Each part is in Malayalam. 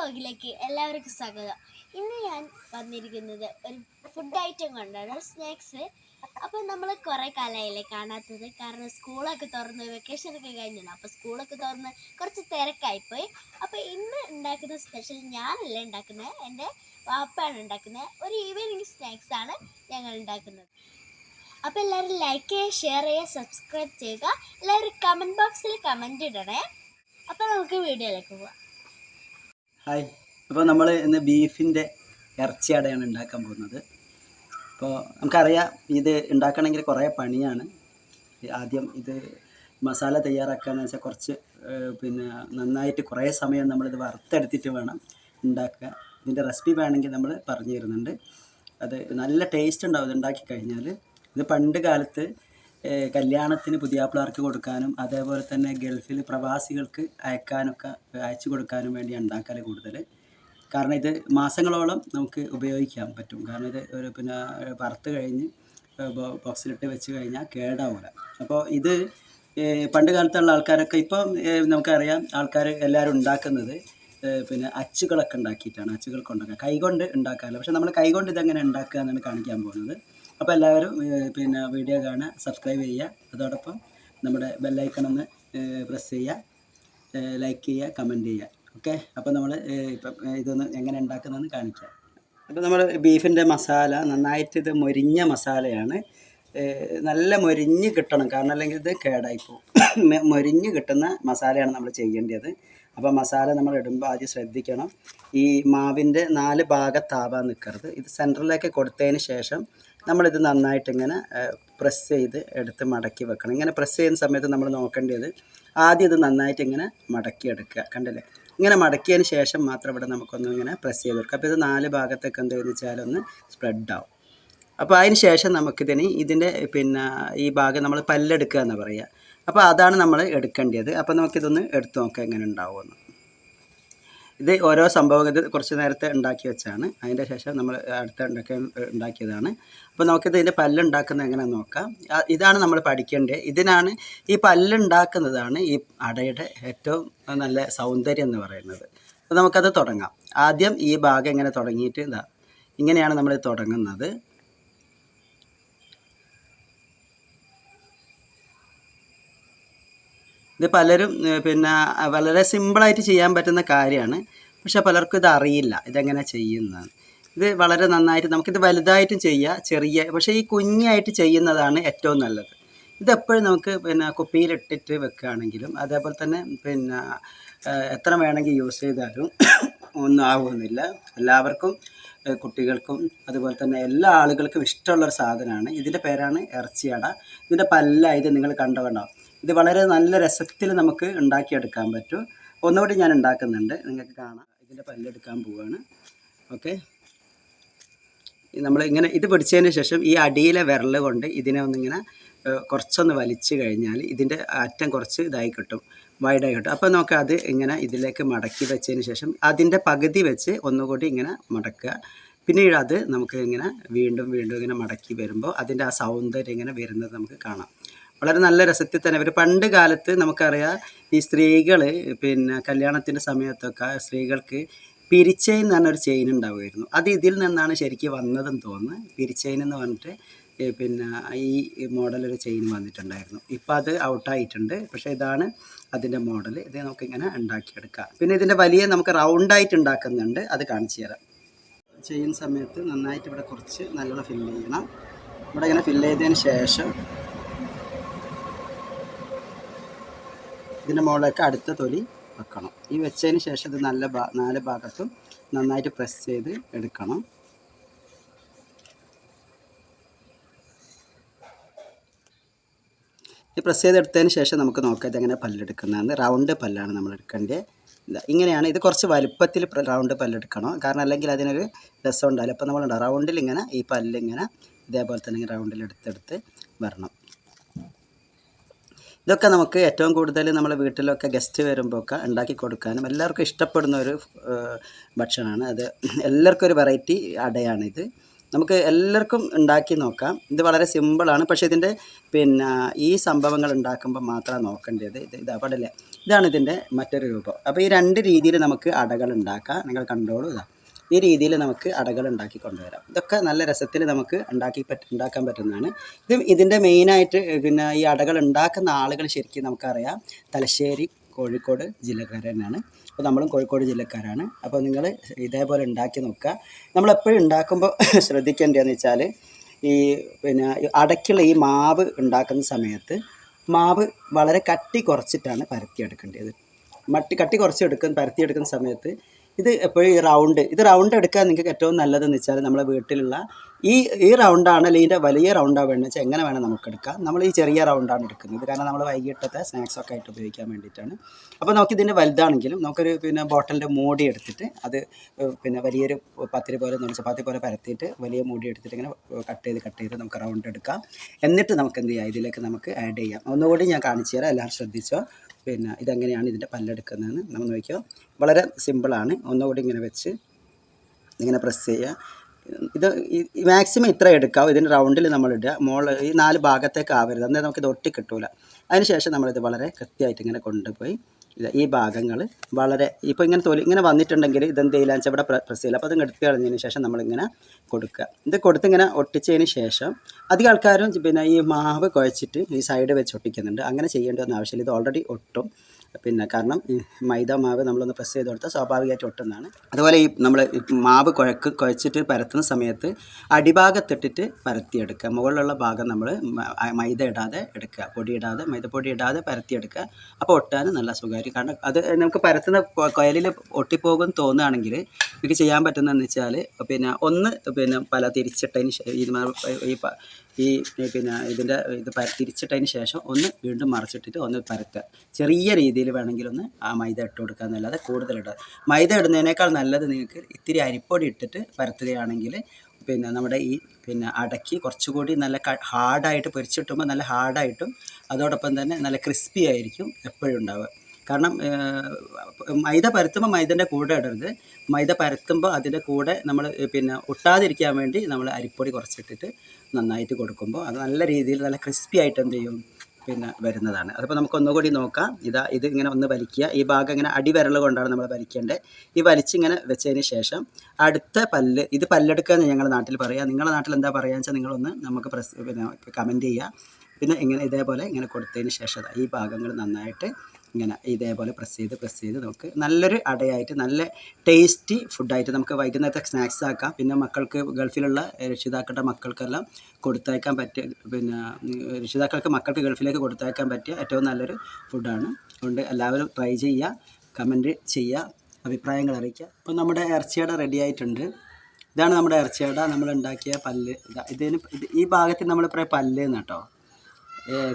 വ്ലോഗിലേക്ക് എല്ലാവർക്കും സ്വാഗതം. ഇന്ന് ഞാൻ വന്നിരിക്കുന്നത് ഒരു ഫുഡ് ഐറ്റം കൊണ്ടാണ്, സ്നാക്സ്. അപ്പം നമ്മൾ കുറേ കാലമായില്ലേ കാണാത്തത്, കാരണം സ്കൂളൊക്കെ തുറന്ന് വെക്കേഷനൊക്കെ കഴിഞ്ഞല്ലോ. അപ്പോൾ സ്കൂളൊക്കെ തുറന്ന് കുറച്ച് തിരക്കായിപ്പോയി. അപ്പോൾ ഇന്ന് ഉണ്ടാക്കുന്ന സ്പെഷ്യൽ ഞാനല്ല ഉണ്ടാക്കുന്നത്, എൻ്റെ വാപ്പയാണ് ഉണ്ടാക്കുന്നത്. ഒരു ഈവനിങ് സ്നാക്സാണ് ഞങ്ങൾ ഉണ്ടാക്കുന്നത്. അപ്പോൾ എല്ലാവരും ലൈക്ക് ചെയ്യുക, ഷെയർ ചെയ്യുക, സബ്സ്ക്രൈബ് ചെയ്യുക. എല്ലാവരും കമൻറ്റ് ബോക്സിൽ കമൻറ്റ് ഇടണേ. അപ്പോൾ നമുക്ക് വീഡിയോയിലേക്ക് പോവാം. ഹായ്, അപ്പോൾ നമ്മൾ ഇന്ന് ബീഫിൻ്റെ ഇറച്ചിയടയാണ് ഉണ്ടാക്കാൻ പോകുന്നത്. അപ്പോൾ നമുക്കറിയാം, ഇത് ഉണ്ടാക്കണമെങ്കിൽ കുറേ പണിയാണ്. ആദ്യം ഇത് മസാല തയ്യാറാക്കുകയെന്ന് വെച്ചാൽ കുറച്ച് നന്നായിട്ട് കുറേ സമയം നമ്മളിത് വറുത്തെടുത്തിട്ട് വേണം ഉണ്ടാക്കുക. ഇതിൻ്റെ റെസിപ്പി വേണമെങ്കിൽ നമ്മൾ പറഞ്ഞു തരുന്നുണ്ട്. അത് നല്ല ടേസ്റ്റ് ഉണ്ടാവും ഇത് ഉണ്ടാക്കി കഴിഞ്ഞാൽ. ഇത് പണ്ട് കാലത്ത് കല്യാണത്തിന് പുതിയാപ്പിളാർക്ക് കൊടുക്കാനും അതേപോലെ തന്നെ ഗൾഫിൽ പ്രവാസികൾക്ക് അയച്ചു കൊടുക്കാനും വേണ്ടി ഉണ്ടാക്കൽ കൂടുതൽ. കാരണം ഇത് മാസങ്ങളോളം നമുക്ക് ഉപയോഗിക്കാൻ പറ്റും. കാരണം ഇത് ഒരു വറുത്ത് കഴിഞ്ഞ് ബോക്സിലിട്ട് വെച്ച് കഴിഞ്ഞാൽ കേടാവില്ല. അപ്പോൾ ഇത് പണ്ട് കാലത്തുള്ള ആൾക്കാരൊക്കെ ഇപ്പം നമുക്കറിയാം, ആൾക്കാർ എല്ലാവരും ഉണ്ടാക്കുന്നത് അച്ചുകളൊക്കെ ഉണ്ടാക്കിയിട്ടാണ്. അച്ചുകൾ കൊണ്ടുണ്ടാക്കുക, കൈകൊണ്ട് ഉണ്ടാക്കാറില്ല. പക്ഷേ നമ്മൾ കൈകൊണ്ട് ഇതെങ്ങനെ ഉണ്ടാക്കുക എന്നാണ് കാണിക്കാൻ പോകുന്നത്. അപ്പോൾ എല്ലാവരും വീഡിയോ കാണുക, സബ്സ്ക്രൈബ് ചെയ്യുക, അതോടൊപ്പം നമ്മുടെ ബെല്ലൈക്കൺ ഒന്ന് പ്രസ് ചെയ്യുക, ലൈക്ക് ചെയ്യുക, കമൻറ്റ് ചെയ്യുക. ഓക്കെ, അപ്പോൾ നമ്മൾ ഇപ്പം ഇതൊന്ന് എങ്ങനെ ഉണ്ടാക്കുന്നതെന്ന് കാണിക്കാം. അപ്പോൾ നമ്മൾ ബീഫിൻ്റെ മസാല നന്നായിട്ട് ഇത് മൊരിഞ്ഞ മസാലയാണ്. നല്ല മൊരിഞ്ഞ് കിട്ടണം, കാരണം അല്ലെങ്കിൽ ഇത് കേടായിപ്പോവും. മൊരിഞ്ഞ് കിട്ടുന്ന മസാലയാണ് നമ്മൾ ചെയ്യേണ്ടത്. അപ്പോൾ മസാല നമ്മൾ ഇടുമ്പോൾ ആദ്യം ശ്രദ്ധിക്കണം, ഈ മാവിൻ്റെ 4 ഭാഗത്താവാൻ നിൽക്കരുത്. ഇത് സെൻറ്ററിലേക്ക് കൊടുത്തതിന് ശേഷം നമ്മളിത് നന്നായിട്ട് ഇങ്ങനെ പ്രസ് ചെയ്ത് എടുത്ത് മടക്കി വെക്കണം. ഇങ്ങനെ പ്രസ് ചെയ്യുന്ന സമയത്ത് നമ്മൾ നോക്കേണ്ടത് ആദ്യം ഇത് നന്നായിട്ട് ഇങ്ങനെ മടക്കിയെടുക്കുക. കണ്ടില്ലേ, ഇങ്ങനെ മടക്കിയതിന് ശേഷം മാത്രം ഇവിടെ നമുക്കൊന്നും ഇങ്ങനെ പ്രസ് ചെയ്ത് വെക്കുക. അപ്പോൾ ഇത് 4 ഭാഗത്തൊക്കെ എന്താണെന്ന് വെച്ചാൽ ഒന്ന് സ്പ്രെഡാവും. അപ്പോൾ അതിന് ശേഷം നമുക്കിതിന് ഇതിൻ്റെ ഈ ഭാഗം നമ്മൾ പല്ലെടുക്കുക എന്ന് പറയുക. അപ്പോൾ അതാണ് നമ്മൾ എടുക്കേണ്ടത്. അപ്പോൾ നമുക്കിതൊന്ന് എടുത്ത് നോക്കാം എങ്ങനെ ഉണ്ടാവുമെന്ന്. ഇത് ഓരോ സംഭവം ഇത് കുറച്ച് നേരത്തെ ഉണ്ടാക്കി വെച്ചാണ്. അതിൻ്റെ ശേഷം നമ്മൾ ഉണ്ടാക്കിയതാണ്. അപ്പോൾ നമുക്കിത് ഇതിൻ്റെ പല്ലുണ്ടാക്കുന്നത് എങ്ങനെയാണെന്ന് നോക്കാം. ഇതാണ് നമ്മൾ പഠിക്കേണ്ടത്. ഇതിനാണ്, ഈ പല്ലുണ്ടാക്കുന്നതാണ് ഈ അടയുടെ ഏറ്റവും നല്ല സൗന്ദര്യം എന്ന് പറയുന്നത്. അപ്പോൾ നമുക്കത് തുടങ്ങാം. ആദ്യം ഈ ഭാഗം ഇങ്ങനെ തുടങ്ങിയിട്ട് ഇങ്ങനെയാണ് നമ്മൾ തുടങ്ങുന്നത്. ഇത് പലരും വളരെ സിമ്പിളായിട്ട് ചെയ്യാൻ പറ്റുന്ന കാര്യമാണ്. പക്ഷെ പലർക്കും ഇത് അറിയില്ല ഇതെങ്ങനെ ചെയ്യുന്നതാണ്. ഇത് വളരെ നന്നായിട്ട് നമുക്കിത് വലുതായിട്ടും ചെയ്യാം, പക്ഷേ ഈ കുഞ്ഞായിട്ട് ചെയ്യുന്നതാണ് ഏറ്റവും നല്ലത്. ഇതെപ്പോഴും നമുക്ക് കുപ്പിയിലിട്ടിട്ട് വെക്കുകയാണെങ്കിലും അതേപോലെ തന്നെ എത്ര വേണമെങ്കിൽ യൂസ് ചെയ്താലും ഒന്നും ആവുന്നില്ല. എല്ലാവർക്കും, കുട്ടികൾക്കും അതുപോലെ തന്നെ എല്ലാ ആളുകൾക്കും ഇഷ്ടമുള്ളൊരു സാധനമാണ്. ഇതിൻ്റെ പേരാണ് ഇറച്ചിയട. ഇതിൻ്റെ പല്ലായത് നിങ്ങൾ കണ്ടോ. ഇത് വളരെ നല്ല രസത്തിൽ നമുക്ക് ഉണ്ടാക്കിയെടുക്കാൻ പറ്റും. ഒന്നുകൂടി ഞാൻ ഉണ്ടാക്കുന്നുണ്ട്, നിങ്ങൾക്ക് കാണാം. ഇതിൻ്റെ പല്ലെടുക്കാൻ പോവുകയാണ്. ഓക്കെ, നമ്മളിങ്ങനെ ഇത് പിടിച്ചതിന് ശേഷം ഈ അടിയിലെ വിരൽ കൊണ്ട് ഇതിനെ ഒന്നിങ്ങനെ കുറച്ചൊന്ന് വലിച്ചു കഴിഞ്ഞാൽ ഇതിൻ്റെ അറ്റം കുറച്ച് ഇതായി കിട്ടും, വൈഡായി കിട്ടും. അപ്പോൾ നമുക്ക് അത് ഇങ്ങനെ ഇതിലേക്ക് മടക്കി വെച്ചതിന് ശേഷം അതിൻ്റെ പകുതി വെച്ച് ഒന്നുകൂടി ഇങ്ങനെ മടക്കുക. പിന്നീട് അത് നമുക്ക് ഇങ്ങനെ വീണ്ടും ഇങ്ങനെ മടക്കി വരുമ്പോൾ അതിൻ്റെ ആ സൗന്ദര്യം ഇങ്ങനെ വരുന്നത് നമുക്ക് കാണാം. വളരെ നല്ല രസത്തിൽ തന്നെ. ഒരു പണ്ട് കാലത്ത് നമുക്കറിയാം, ഈ സ്ത്രീകൾ കല്യാണത്തിൻ്റെ സമയത്തൊക്കെ സ്ത്രീകൾക്ക് പിരിച്ചെയിൻ എന്ന് പറഞ്ഞൊരു ചെയിൻ ഉണ്ടാവുമായിരുന്നു. അത് ഇതിൽ നിന്നാണ് ശരിക്കും വന്നതെന്ന് തോന്നുന്നു. പിരിച്ചെയിൻ എന്ന് പറഞ്ഞിട്ട് ഈ മോഡലൊരു ചെയിൻ വന്നിട്ടുണ്ടായിരുന്നു. ഇപ്പോൾ അത് ഔട്ടായിട്ടുണ്ട്. പക്ഷേ ഇതാണ് അതിൻ്റെ മോഡൽ. ഇത് നമുക്കിങ്ങനെ ഉണ്ടാക്കിയെടുക്കാം. പിന്നെ ഇതിൻ്റെ വലിയ നമുക്ക് റൗണ്ടായിട്ട് ഉണ്ടാക്കുന്നുണ്ട്, അത് കാണിച്ചു തരാം. ചെയ്യുന്ന സമയത്ത് നന്നായിട്ട് ഇവിടെ കുറച്ച് നല്ലോണം ഫില്ല് ചെയ്യണം. ഇവിടെ ഇങ്ങനെ ഫില്ല് ചെയ്തതിന് ശേഷം ഇതിൻ്റെ മുകളിലേക്ക് അടുത്ത തൊലി വെക്കണം. ഈ വെച്ചതിന് ശേഷം ഇത് 4 ഭാഗത്തും നന്നായിട്ട് പ്രസ് ചെയ്ത് എടുക്കണം. ഈ പ്രസ് ചെയ്തെടുത്തതിന് ശേഷം നമുക്ക് നോക്കാം ഇതെങ്ങനെ പല്ലെടുക്കുന്നതെന്ന്. റൗണ്ട് പല്ലാണ് നമ്മൾ എടുക്കേണ്ടത്. ഇങ്ങനെയാണ്. ഇത് കുറച്ച് വലുപ്പത്തിൽ റൗണ്ട് പല്ലെടുക്കണം, കാരണം അല്ലെങ്കിൽ അതിനൊരു രസം ഉണ്ടാവില്ല. അപ്പോൾ നമ്മൾ റൗണ്ടിൽ ഇങ്ങനെ ഈ പല്ലിങ്ങനെ ഇതേപോലെ തന്നെ റൗണ്ടിൽ എടുത്തെടുത്ത് വരണം. ഇതൊക്കെ നമുക്ക് ഏറ്റവും കൂടുതൽ നമ്മളെ വീട്ടിലൊക്കെ ഗസ്റ്റ് വരുമ്പോൾ ഒക്കെ ഉണ്ടാക്കി കൊടുക്കാനും എല്ലാവർക്കും ഇഷ്ടപ്പെടുന്ന ഒരു ഭക്ഷണമാണ്. അത് എല്ലാവർക്കും ഒരു വെറൈറ്റി അടയാണിത്. നമുക്ക് എല്ലാവർക്കും ഉണ്ടാക്കി നോക്കാം. ഇത് വളരെ സിമ്പിളാണ്. പക്ഷേ ഇതിൻ്റെ പിന്നെ ഈ സംഭവങ്ങൾ ഉണ്ടാക്കുമ്പോൾ മാത്രമാണ് നോക്കേണ്ടത്. ഇത് അവിടെ ഇതാണ് ഇതിൻ്റെ മറ്റൊരു രൂപം. അപ്പോൾ ഈ 2 രീതിയിൽ നമുക്ക് അടകൾ ഉണ്ടാക്കാം. നിങ്ങൾ കണ്ടോളൂ. ഈ രീതിയിൽ നമുക്ക് അടകൾ ഉണ്ടാക്കി കൊണ്ടുവരാം. ഇതൊക്കെ നല്ല രസത്തിൽ നമുക്ക് ഉണ്ടാക്കാൻ പറ്റുന്നതാണ്. ഇതിൻ്റെ മെയിനായിട്ട് പിന്നെ ഈ അടകൾ ഉണ്ടാക്കുന്ന ആളുകൾ ശരിക്കും നമുക്കറിയാം തലശ്ശേരി കോഴിക്കോട് ജില്ലക്കാർ തന്നെയാണ്. അപ്പോൾ നമ്മളും കോഴിക്കോട് ജില്ലക്കാരാണ്. അപ്പോൾ നിങ്ങൾ ഇതേപോലെ ഉണ്ടാക്കി നോക്കുക. നമ്മളെപ്പോഴും ഉണ്ടാക്കുമ്പോൾ ശ്രദ്ധിക്കേണ്ടതെന്ന് വെച്ചാൽ ഈ പിന്നെ അടയ്ക്കുള്ള ഈ മാവ് ഉണ്ടാക്കുന്ന സമയത്ത് മാവ് വളരെ കട്ടി കുറച്ചിട്ടാണ് പരത്തിയെടുക്കേണ്ടത്. കട്ടി കുറച്ച് പരത്തിയെടുക്കുന്ന സമയത്ത് ഇത് എപ്പോഴും ഈ റൗണ്ട് എടുക്കാൻ നിങ്ങൾക്ക് ഏറ്റവും നല്ലതെന്ന് വെച്ചാൽ നമ്മളെ വീട്ടിലുള്ള ഈ റൗണ്ടാണ് അല്ലെങ്കിൽ ഇതിൻ്റെ വലിയ റൗണ്ടാണ് വേണമെന്ന് വെച്ചാൽ എങ്ങനെ വേണം നമുക്ക് എടുക്കാം. നമ്മൾ ഈ ചെറിയ റൗണ്ടാണ് എടുക്കുന്നത്. കാരണം നമ്മൾ വൈകിട്ടത്തെ സ്നാക്സൊക്കെ ആയിട്ട് ഉപയോഗിക്കാൻ വേണ്ടിയിട്ടാണ്. അപ്പോൾ നമുക്കിതിൻ്റെ വലുതാണെങ്കിലും നമുക്കൊരു പിന്നെ ബോട്ടലിൻ്റെ മൂടി എടുത്തിട്ട് അത് പിന്നെ വലിയൊരു പത്തിരി പോലെ ചപ്പാത്തി പോലെ പരത്തിയിട്ട് വലിയ മൂടി എടുത്തിട്ട് ഇങ്ങനെ കട്ട് ചെയ്ത് നമുക്ക് റൗണ്ട് എടുക്കാം. എന്നിട്ട് നമുക്ക് എന്ത് ചെയ്യാം, ഇതിലേക്ക് നമുക്ക് ആഡ് ചെയ്യാം. ഒന്നുകൂടി ഞാൻ കാണിച്ചു തരാം, എല്ലാവരും ശ്രദ്ധിച്ചോ. പിന്നെ ഇതെങ്ങനെയാണ് ഇതിൻ്റെ പല്ലെടുക്കുന്നതെന്ന് നമ്മൾ നോക്കിയോ. വളരെ സിമ്പിളാണ്. ഒന്നുകൂടി ഇങ്ങനെ വെച്ച് ഇങ്ങനെ പ്രസ് ചെയ്യുക. ഇത് മാക്സിമം ഇത്ര എടുക്കാം. ഇതിൻ്റെ റൗണ്ടിൽ നമ്മളിടുക. ഈ 4 ഭാഗത്തേക്ക് ആവരുത്, അന്നേരം നമുക്കിത് ഒട്ടി കിട്ടൂല. അതിനുശേഷം നമ്മളിത് വളരെ കൃത്യമായിട്ട് ഇങ്ങനെ കൊണ്ടുപോയി ഈ ഭാഗങ്ങൾ വളരെ ഇപ്പോൾ ഇങ്ങനെ വന്നിട്ടുണ്ടെങ്കിൽ ഇതെന്ത് ചെയ്യില്ല വെച്ചാൽ ഇവിടെ പ്രസ് ചെയ്യില്ല. അപ്പോൾ അത് എടുത്ത് കളഞ്ഞതിന് ശേഷം നമ്മളിങ്ങനെ കൊടുക്കുക. ഇത് കൊടുത്തിങ്ങനെ ഒട്ടിച്ചതിന് ശേഷം അധികം ആൾക്കാരും പിന്നെ ഈ മാവ് കുഴച്ചിട്ട് ഈ സൈഡ് വെച്ച് ഒട്ടിക്കുന്നുണ്ട്. അങ്ങനെ ചെയ്യേണ്ടതൊന്നും ആവശ്യമില്ല. ഇത് ഓൾറെഡി ഒട്ടും. പിന്നെ കാരണം ഈ മൈദ മാവ് നമ്മളൊന്ന് പ്രസ് ചെയ്ത് കൊടുത്താൽ സ്വാഭാവികമായിട്ട് ഒട്ടുന്നതാണ്. അതുപോലെ ഈ നമ്മൾ മാവ് കുഴച്ചിട്ട് പരത്തുന്ന സമയത്ത് അടിഭാഗത്തിട്ടിട്ട് പരത്തിയെടുക്കുക. മുകളിലുള്ള ഭാഗം നമ്മൾ മൈദ ഇടാതെ എടുക്കുക, മൈദപ്പൊടി ഇടാതെ പരത്തിയെടുക്കുക. അപ്പോൾ ഒട്ടാൻ നല്ല സുഖമായിരിക്കും. കാരണം അത് നമുക്ക് പരത്തുന്ന കൊയലിൽ ഒട്ടിപ്പോകും തോന്നുകയാണെങ്കിൽ എനിക്ക് ചെയ്യാൻ പറ്റുന്നതെന്ന് വെച്ചാൽ പിന്നെ പല തിരിച്ചിട്ടതിന് പിന്നെ ഇത് തിരിച്ചിട്ടതിന് ശേഷം ഒന്ന് വീണ്ടും മറിച്ചിട്ടിട്ട് ഒന്ന് പരത്തുക. ചെറിയ രീതിയിൽ വേണമെങ്കിൽ ഒന്ന് ആ മൈദ ഇട്ട് കൊടുക്കുക എന്നല്ലാതെ കൂടുതലിടുക. മൈദ ഇടുന്നതിനേക്കാൾ നല്ലത് നിങ്ങൾക്ക് ഇത്തിരി അരിപ്പൊടി ഇട്ടിട്ട് പരത്തുകയാണെങ്കിൽ പിന്നെ നമ്മുടെ ഈ പിന്നെ അടക്കി കുറച്ചുകൂടി നല്ല ഹാർഡായിട്ട് പൊരിച്ചിട്ടുമ്പോൾ നല്ല ഹാർഡായിട്ടും അതോടൊപ്പം തന്നെ നല്ല ക്രിസ്പി ആയിരിക്കും എപ്പോഴും ഉണ്ടാവുക. കാരണം മൈദ പരത്തുമ്പോൾ മൈദൻ്റെ കൂടെ ഇടരുത്. മൈദ പരത്തുമ്പോൾ അതിൻ്റെ കൂടെ നമ്മൾ പിന്നെ ഒട്ടാതിരിക്കാൻ വേണ്ടി നമ്മൾ അരിപ്പൊടി കുറച്ചിട്ടിട്ട് നന്നായിട്ട് കൊടുക്കുമ്പോൾ അത് നല്ല രീതിയിൽ നല്ല ക്രിസ്പി ആയിട്ട് എന്ത് ചെയ്യും പിന്നെ വരുന്നതാണ്. അതിപ്പോൾ നമുക്ക് ഒന്നുകൂടി നോക്കാം. ഇത് ഇങ്ങനെ ഒന്ന് വലിക്കുക. ഈ ഭാഗം ഇങ്ങനെ അടിവിരൽ കൊണ്ടാണ് നമ്മൾ വലിക്കേണ്ടത്. ഈ വലിച്ചിങ്ങനെ വെച്ചതിന് ശേഷം അടുത്ത ഇത് പല്ലെടുക്കുക എന്ന് ഞങ്ങളുടെ നാട്ടിൽ പറയുക. നിങ്ങളുടെ നാട്ടിൽ എന്താ പറയുക വെച്ചാൽ നിങ്ങളൊന്ന് നമുക്ക് പിന്നെ കമൻറ്റ് ചെയ്യുക. പിന്നെ ഇതേപോലെ ഇങ്ങനെ കൊടുത്തതിന് ശേഷം ഈ ഭാഗങ്ങൾ നന്നായിട്ട് ഇങ്ങനെ ഇതേപോലെ പ്രസ് ചെയ്ത് നമുക്ക് നല്ലൊരു അടയായിട്ട് നല്ല ടേസ്റ്റി ഫുഡായിട്ട് നമുക്ക് വൈകുന്നേരത്തെ സ്നാക്സ് ആക്കാം. പിന്നെ മക്കൾക്ക് ഗൾഫിലുള്ള രക്ഷിതാക്കളുടെ മക്കൾക്കെല്ലാം കൊടുത്തയക്കാൻ പറ്റിയ പിന്നെ മക്കൾക്ക് ഗൾഫിലേക്ക് കൊടുത്തയക്കാൻ പറ്റിയ ഏറ്റവും നല്ലൊരു ഫുഡാണ്. അതുകൊണ്ട് എല്ലാവരും ട്രൈ ചെയ്യുക, കമൻറ്റ് ചെയ്യുക, അഭിപ്രായങ്ങൾ അറിയിക്കുക. അപ്പോൾ നമ്മുടെ ഇറച്ചിയട റെഡി ആയിട്ടുണ്ട്. ഇതാണ് നമ്മുടെ ഇറച്ചിയട നമ്മൾ ഉണ്ടാക്കിയ പല്ല്. ഈ ഭാഗത്ത് നമ്മൾ പറയാം പല്ല് എന്ന് കേട്ടോ,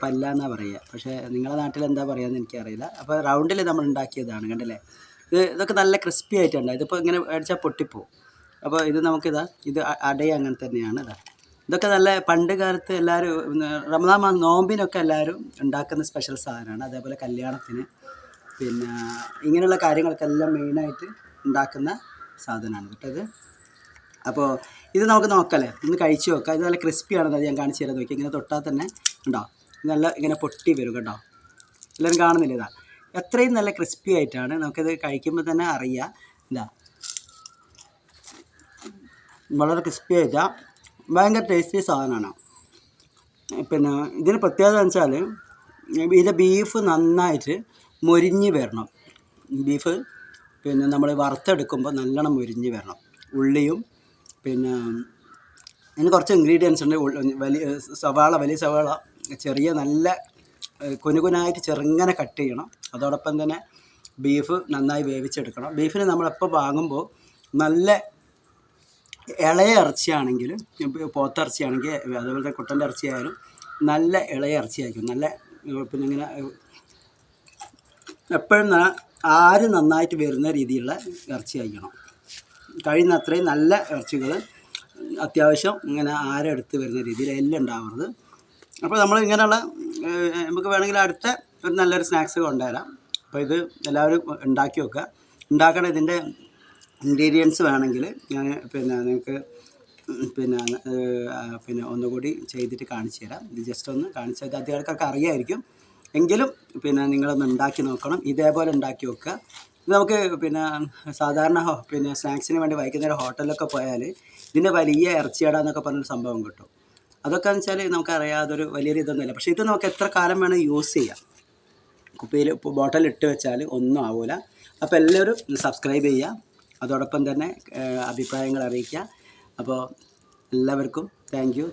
പല്ല എന്നാണ് പറയുക. പക്ഷേ നിങ്ങളുടെ നാട്ടിൽ എന്താ പറയുകയെന്ന് എനിക്കറിയില്ല. അപ്പോൾ റൗണ്ടിൽ നമ്മൾ ഉണ്ടാക്കിയതാണ്, കണ്ടില്ലേ. ഇതൊക്കെ നല്ല ക്രിസ്പി ആയിട്ടുണ്ട്. ഇതിപ്പോൾ ഇങ്ങനെ അടിച്ചാൽ പൊട്ടിപ്പോവും. അപ്പോൾ ഇത് അടയും അങ്ങനെ തന്നെയാണ്. ഇതൊക്കെ നല്ല പണ്ട് കാലത്ത് എല്ലാവരും റമദാൻ നോമ്പിനൊക്കെ എല്ലാവരും ഉണ്ടാക്കുന്ന സ്പെഷ്യൽ സാധനമാണ്. അതേപോലെ കല്യാണത്തിന് പിന്നെ ഇങ്ങനെയുള്ള കാര്യങ്ങൾക്കെല്ലാം മെയിനായിട്ട് ഉണ്ടാക്കുന്ന സാധനമാണ് കേട്ടോ. അപ്പോൾ ഇത് നമുക്ക് നോക്കാമല്ലേ, ഒന്ന് കഴിച്ച് നോക്കാം. ഇത് നല്ല ക്രിസ്പിയാണെന്ന് അത് ഞാൻ കാണിച്ചു തരാൻ നോക്കി. ഇങ്ങനെ തൊട്ടാൽ തന്നെ ഉണ്ടോ, നല്ല ഇങ്ങനെ പൊട്ടി വരും കേട്ടോ. എല്ലാവരും കാണുന്നില്ല. എത്രയും നല്ല ക്രിസ്പി ആയിട്ടാണ്. നമുക്കിത് കഴിക്കുമ്പോൾ തന്നെ അറിയാം. വളരെ ക്രിസ്പി ആയിട്ടാണ്, ഭയങ്കര ടേസ്റ്റി സാധനമാണ്. പിന്നെ ഇതിന് പ്രത്യേകത എന്ന് വെച്ചാൽ ഇതിൻ്റെ ബീഫ് നന്നായിട്ട് മൊരിഞ്ഞ് വരണം. ബീഫ് പിന്നെ നമ്മൾ വറുത്തെടുക്കുമ്പോൾ നല്ലോണം മൊരിഞ്ഞ് വരണം. ഉള്ളിയും പിന്നെ ഇതിന് കുറച്ച് ഇൻഗ്രീഡിയൻസ് ഉണ്ട്. വലിയ സവാള ചെറിയ നല്ല കുനുകുനായിട്ട് ചെറുങ്ങനെ കട്ട് ചെയ്യണം. അതോടൊപ്പം തന്നെ ബീഫ് നന്നായി വേവിച്ചെടുക്കണം. ബീഫിന് നമ്മളെപ്പോൾ വാങ്ങുമ്പോൾ നല്ല ഇളയ ഇറച്ചിയാണെങ്കിൽ, പോത്തിറച്ചിയാണെങ്കിൽ അതുപോലെ തന്നെ കുട്ടൻ്റെ ഇറച്ചിയായാലും നല്ല ഇളയ ഇറച്ചിയായിരിക്കും. നല്ല പിന്നെ ഇങ്ങനെ എപ്പോഴും ആര് നന്നായിട്ട് വരുന്ന രീതിയിലുള്ള ഇറച്ചി ആയിരിക്കണം. കഴിയുന്ന അത്രയും നല്ല ഇറച്ചികൾ അത്യാവശ്യം ഇങ്ങനെ ആരെടുത്ത് വരുന്ന രീതിയിൽ എല്ലാം ഉണ്ടാവുന്നത്. അപ്പോൾ നമ്മൾ ഇങ്ങനെയുള്ള നമുക്ക് വേണമെങ്കിൽ അടുത്ത ഒരു നല്ലൊരു സ്നാക്സ് കൊണ്ടുവരാം. അപ്പോൾ ഇത് എല്ലാവരും ഉണ്ടാക്കി വെക്കുക. ഉണ്ടാക്കണ ഇതിൻ്റെ ഇൻഗ്രീഡിയൻസ് വേണമെങ്കിൽ ഞാൻ പിന്നെ നിങ്ങൾക്ക് പിന്നെ പിന്നെ ഒന്നുകൂടി ചെയ്തിട്ട് കാണിച്ചു തരാം. ഇത് ജസ്റ്റ് ഒന്ന് കാണിച്ചാൽ അധികാരികൾക്ക് അറിയായിരിക്കും, എങ്കിലും പിന്നെ നിങ്ങളൊന്ന് ഉണ്ടാക്കി നോക്കണം. ഇതേപോലെ ഉണ്ടാക്കി വെക്കുക. ഇത് നമുക്ക് പിന്നെ സാധാരണ പിന്നെ സ്നാക്സിന് വേണ്ടി വൈകുന്നേരം ഹോട്ടലിലൊക്കെ പോയാൽ ഇതിൻ്റെ വലിയ ഇറച്ചിയട എന്നൊക്കെ പറഞ്ഞൊരു സംഭവം കിട്ടും. അതൊക്കെ എന്ന് വെച്ചാൽ നമുക്കറിയാം അതൊരു വലിയൊരു ഇതൊന്നുമില്ല. പക്ഷേ ഇത് നമുക്ക് എത്ര കാലം വേണം യൂസ് ചെയ്യാം. കുപ്പിയിൽ ബോട്ടിൽ ഇട്ട് വെച്ചാൽ ഒന്നും ആവില്ല. അപ്പോൾ എല്ലാവരും സബ്സ്ക്രൈബ് ചെയ്യുക, അതോടൊപ്പം തന്നെ അഭിപ്രായങ്ങൾ അറിയിക്കുക. അപ്പോൾ എല്ലാവർക്കും താങ്ക് യു.